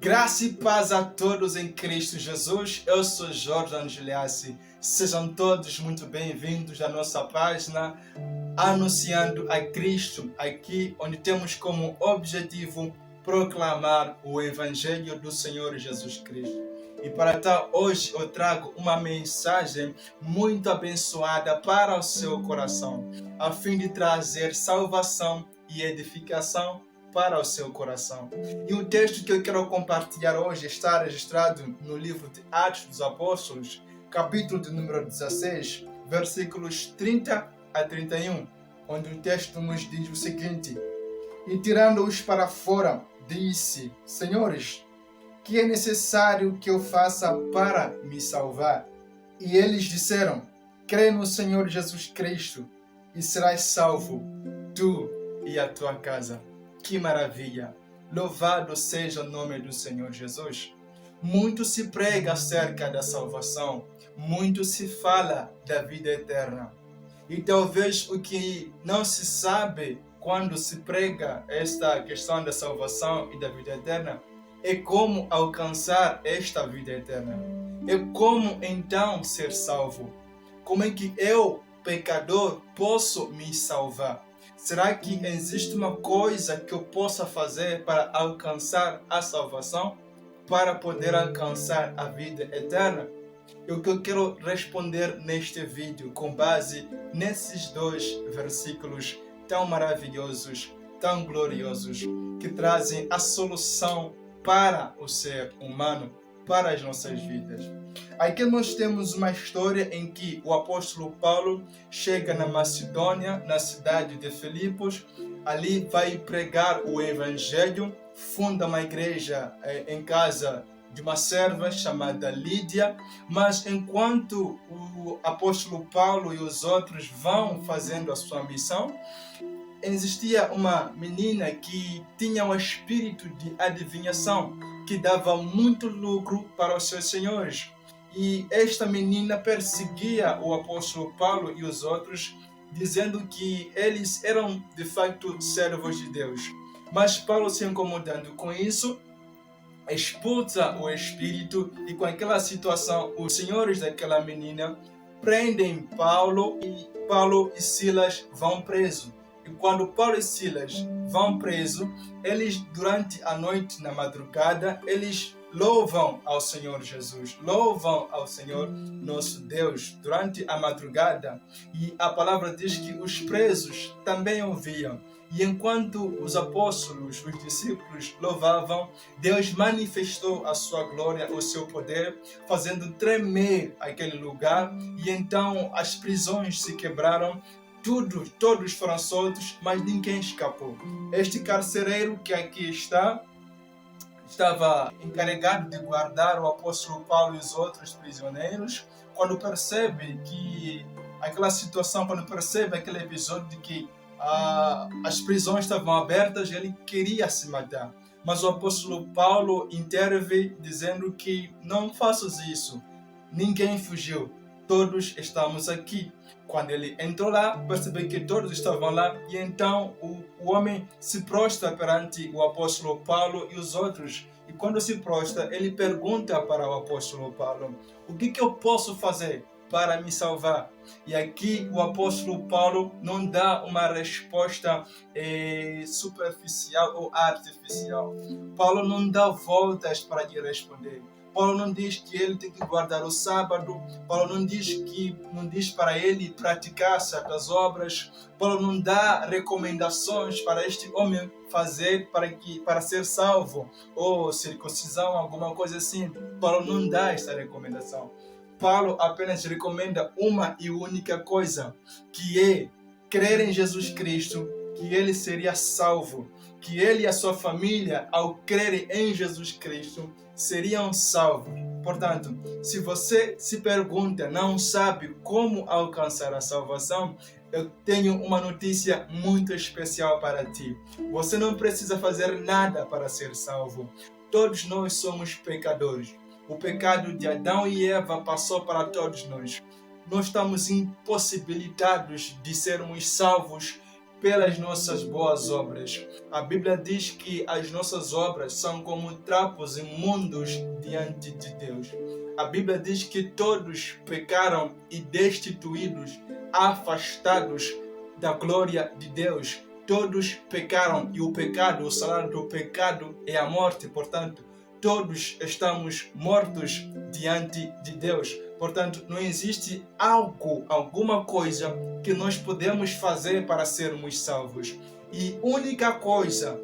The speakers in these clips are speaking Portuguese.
Graça e paz a todos em Cristo Jesus. Eu sou Jorge Angeliassi. Sejam todos muito bem-vindos à nossa página Anunciando a Cristo, aqui onde temos como objetivo proclamar o Evangelho do Senhor Jesus Cristo. E para tal, hoje eu trago uma mensagem muito abençoada para o seu coração, a fim de trazer salvação e edificação para o seu coração. E o texto que eu quero compartilhar hoje está registrado no livro de Atos dos Apóstolos, capítulo de número 16, versículos 30 a 31, onde o texto nos diz o seguinte: E tirando-os para fora, disse: Senhores, que é necessário que eu faça para me salvar? E eles disseram: Crê no Senhor Jesus Cristo e serás salvo, tu e a tua casa. Que maravilha! Louvado seja o nome do Senhor Jesus. Muito se prega acerca da salvação, muito se fala da vida eterna. E talvez o que não se sabe quando se prega esta questão da salvação e da vida eterna é como alcançar esta vida eterna. É como então ser salvo. Como é que eu, pecador, posso me salvar? Será que existe uma coisa que eu possa fazer para alcançar a salvação? Para poder alcançar a vida eterna? E o que eu quero responder neste vídeo, com base nesses dois versículos tão maravilhosos, tão gloriosos, que trazem a solução para o ser humano, para as nossas vidas. Aqui nós temos uma história em que o apóstolo Paulo chega na Macedônia, na cidade de Filipos. Ali vai pregar o evangelho, funda uma igreja em casa de uma serva chamada Lídia. Mas enquanto o apóstolo Paulo e os outros vão fazendo a sua missão, existia uma menina que tinha um espírito de adivinhação, que dava muito lucro para os seus senhores. E esta menina perseguia o apóstolo Paulo e os outros, dizendo que eles eram de fato servos de Deus. Mas Paulo, se incomodando com isso, expulsa o espírito, e com aquela situação, os senhores daquela menina prendem Paulo e Silas vão presos. E quando Paulo e Silas vão presos, eles durante a noite, na madrugada, eles louvam ao Senhor Jesus, louvam ao Senhor nosso Deus durante a madrugada. E a palavra diz que os presos também ouviam. E enquanto os apóstolos, os discípulos louvavam, Deus manifestou a sua glória, o seu poder, fazendo tremer aquele lugar. E então as prisões se quebraram, todos foram soltos, mas ninguém escapou. Este carcereiro que aqui estava encarregado de guardar o apóstolo Paulo e os outros prisioneiros, quando percebe que aquela situação, quando percebe aquele episódio de que as prisões estavam abertas, ele queria se matar. Mas o apóstolo Paulo intervém dizendo que não faças isso, ninguém fugiu, todos estamos aqui. Quando ele entrou lá, percebeu que todos estavam lá, e então o homem se prostra perante o apóstolo Paulo e os outros. E quando se prostra, ele pergunta para o apóstolo Paulo: o que eu posso fazer para me salvar? E aqui o apóstolo Paulo não dá uma resposta superficial ou artificial. Paulo não dá voltas para lhe responder. Paulo não diz que ele tem que guardar o sábado. Paulo não diz para ele praticar certas obras. Paulo não dá recomendações para este homem fazer para ser salvo, ou circuncisão, alguma coisa assim. Paulo não dá esta recomendação. Paulo apenas recomenda uma e única coisa, que é crer em Jesus Cristo, que ele seria salvo, que ele e a sua família, ao crerem em Jesus Cristo, seriam salvos. Portanto, se você se pergunta, não sabe como alcançar a salvação, eu tenho uma notícia muito especial para ti. Você não precisa fazer nada para ser salvo. Todos nós somos pecadores. O pecado de Adão e Eva passou para todos nós. Nós estamos impossibilitados de sermos salvos pelas nossas boas obras. A Bíblia diz que as nossas obras são como trapos imundos diante de Deus. A Bíblia diz que todos pecaram e destituídos, afastados da glória de Deus. Todos pecaram e o pecado, o salário do pecado é a morte. Portanto, todos estamos mortos diante de Deus. Portanto, não existe alguma coisa que nós podemos fazer para sermos salvos. E a única coisa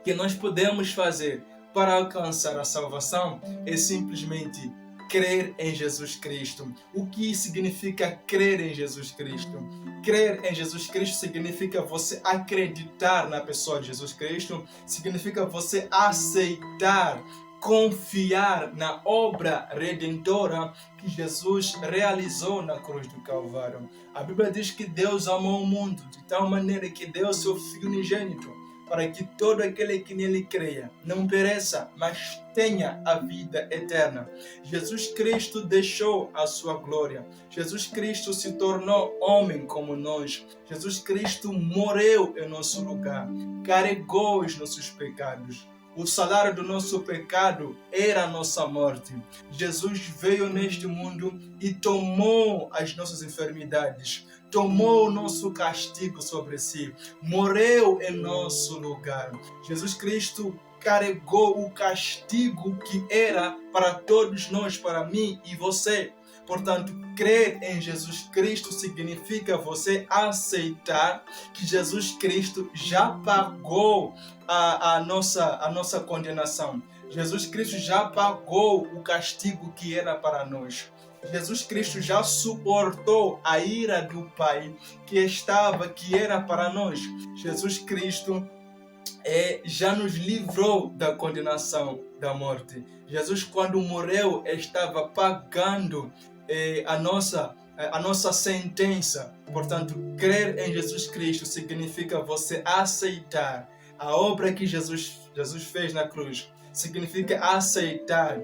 que nós podemos fazer para alcançar a salvação é simplesmente crer em Jesus Cristo. O que significa crer em Jesus Cristo? Crer em Jesus Cristo significa você acreditar na pessoa de Jesus Cristo, significa você aceitar, confiar na obra redentora que Jesus realizou na cruz do Calvário. A Bíblia diz que Deus amou o mundo de tal maneira que deu seu Filho unigênito, para que todo aquele que nele creia não pereça, mas tenha a vida eterna. Jesus Cristo deixou a sua glória. Jesus Cristo se tornou homem como nós. Jesus Cristo morreu em nosso lugar, carregou os nossos pecados. O salário do nosso pecado era a nossa morte. Jesus veio neste mundo e tomou as nossas enfermidades, tomou o nosso castigo sobre si, morreu em nosso lugar. Jesus Cristo carregou o castigo que era para todos nós, para mim e você. Portanto, crer em Jesus Cristo significa você aceitar que Jesus Cristo já pagou a nossa condenação. Jesus Cristo já pagou o castigo que era para nós. Jesus Cristo já suportou a ira do Pai que era para nós. Jesus Cristo já nos livrou da condenação da morte. Jesus, quando morreu, estava pagando a nossa sentença. Portanto, crer em Jesus Cristo significa você aceitar a obra que Jesus fez na cruz. Significa aceitar,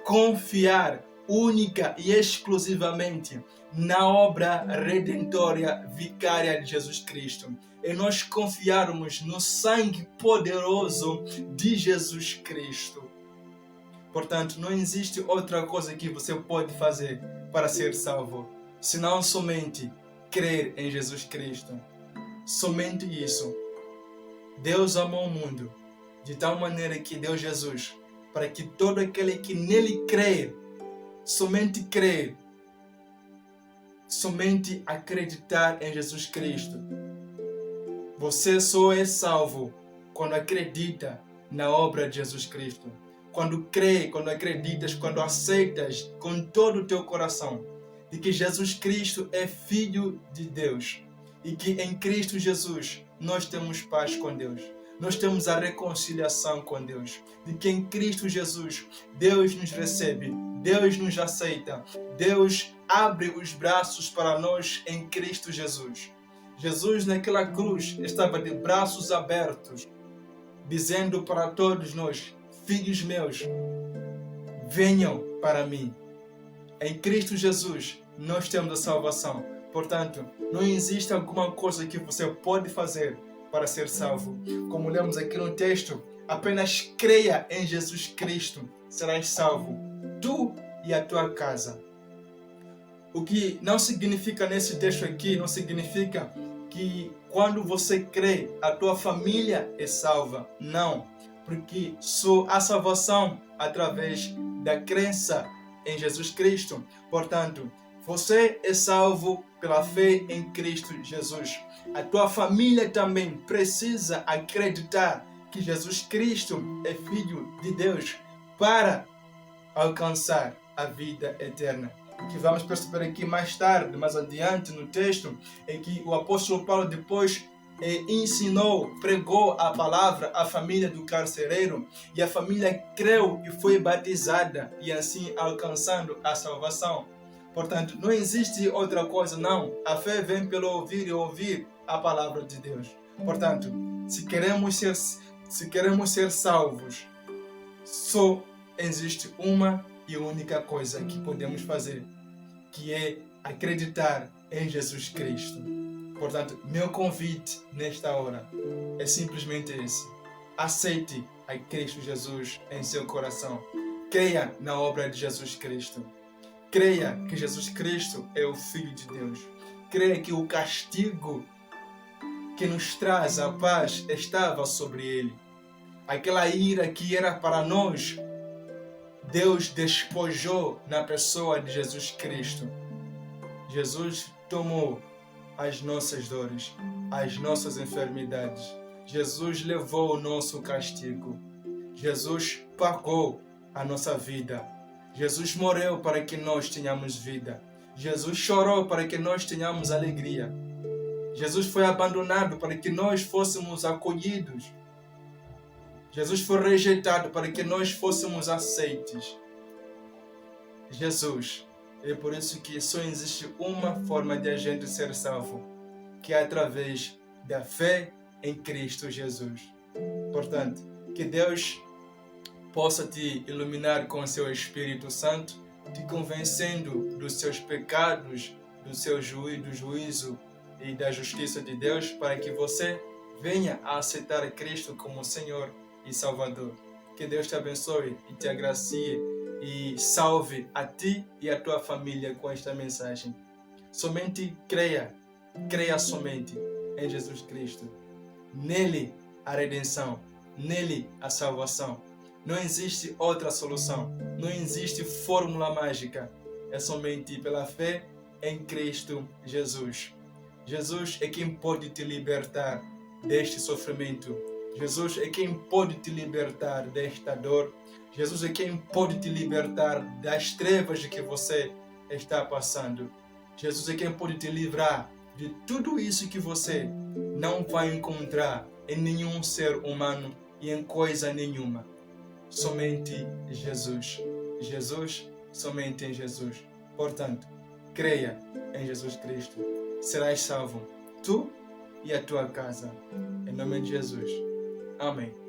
confiar única e exclusivamente na obra redentória vicária de Jesus Cristo. E nós confiarmos no sangue poderoso de Jesus Cristo. Portanto, não existe outra coisa que você pode fazer para ser salvo, senão somente crer em Jesus Cristo. Somente isso. Deus amou o mundo de tal maneira que deu Jesus, para que todo aquele que nele crê, somente crer, somente acreditar em Jesus Cristo. Você só é salvo quando acredita na obra de Jesus Cristo. Quando crê, quando acreditas, quando aceitas com todo o teu coração de que Jesus Cristo é Filho de Deus e que em Cristo Jesus nós temos paz com Deus. Nós temos a reconciliação com Deus. De que em Cristo Jesus Deus nos recebe, Deus nos aceita, Deus abre os braços para nós em Cristo Jesus. Jesus naquela cruz estava de braços abertos, dizendo para todos nós: filhos meus, venham para mim. Em Cristo Jesus nós temos a salvação. Portanto, não existe alguma coisa que você pode fazer para ser salvo. Como lemos aqui no texto, apenas creia em Jesus Cristo, serás salvo, tu e a tua casa. O que não significa nesse texto aqui, não significa que quando você crê, a tua família é salva. Não, porque só há salvação através da crença em Jesus Cristo. Portanto, você é salvo pela fé em Cristo Jesus. A tua família também precisa acreditar que Jesus Cristo é Filho de Deus para alcançar a vida eterna. O que vamos perceber aqui mais tarde, mais adiante no texto, é que o apóstolo Paulo depois ensinou, pregou a palavra à família do carcereiro e a família creu e foi batizada e assim alcançando a salvação. Portanto, não existe outra coisa, não. A fé vem pelo ouvir e ouvir a palavra de Deus. Portanto, se queremos ser salvos, só existe uma e única coisa que podemos fazer, que é acreditar em Jesus Cristo. Portanto, meu convite nesta hora é simplesmente esse. Aceite a Cristo Jesus em seu coração. Creia na obra de Jesus Cristo. Creia que Jesus Cristo é o Filho de Deus. Creia que o castigo que nos traz a paz estava sobre ele. Aquela ira que era para nós, Deus despojou na pessoa de Jesus Cristo. Jesus tomou as nossas dores, as nossas enfermidades. Jesus levou o nosso castigo. Jesus pagou a nossa vida. Jesus morreu para que nós tenhamos vida. Jesus chorou para que nós tenhamos alegria. Jesus foi abandonado para que nós fôssemos acolhidos. Jesus foi rejeitado para que nós fôssemos aceites. Jesus. É por isso que só existe uma forma de a gente ser salvo, que é através da fé em Cristo Jesus. Portanto, que Deus possa te iluminar com o seu Espírito Santo, te convencendo dos seus pecados, do juízo e da justiça de Deus, para que você venha a aceitar Cristo como Senhor e Salvador. Que Deus te abençoe e te agracie e salve a ti e a tua família com esta mensagem. Somente creia somente em Jesus Cristo. Nele a redenção, nele a salvação. Não existe outra solução, não existe fórmula mágica. É somente pela fé em Cristo Jesus. Jesus é quem pode te libertar deste sofrimento. Jesus é quem pode te libertar desta dor. Jesus é quem pode te libertar das trevas de que você está passando. Jesus é quem pode te livrar de tudo isso que você não vai encontrar em nenhum ser humano e em coisa nenhuma. Somente Jesus. Jesus, somente em Jesus. Portanto, creia em Jesus Cristo. Serás salvo, tu e a tua casa. Em nome de Jesus. Amém.